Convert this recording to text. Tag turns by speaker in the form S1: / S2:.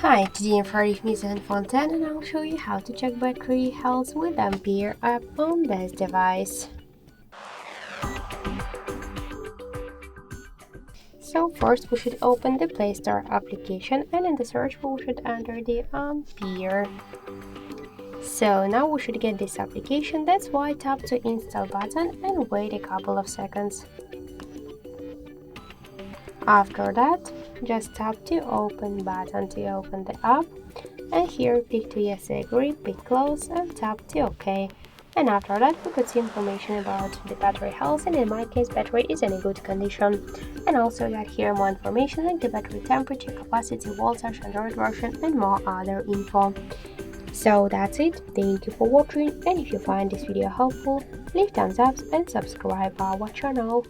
S1: Hi, today I'm Ampere with Zenfone 10 and I'll show you how to check battery health with Ampere app on this device. So first we should open the Play Store application and in the search bar we should enter the Ampere. So now we should get this application, that's why tap to install button and wait a couple of seconds. After that, just tap the open button to open the app. And here pick to yes I agree, pick close and tap the OK. And after that we could see information about the battery health, and in my case battery is in a good condition. And also got here more information like the battery temperature, capacity, voltage, Android version and more other info. So that's it, thank you for watching, and if you find this video helpful, leave thumbs up and subscribe our channel.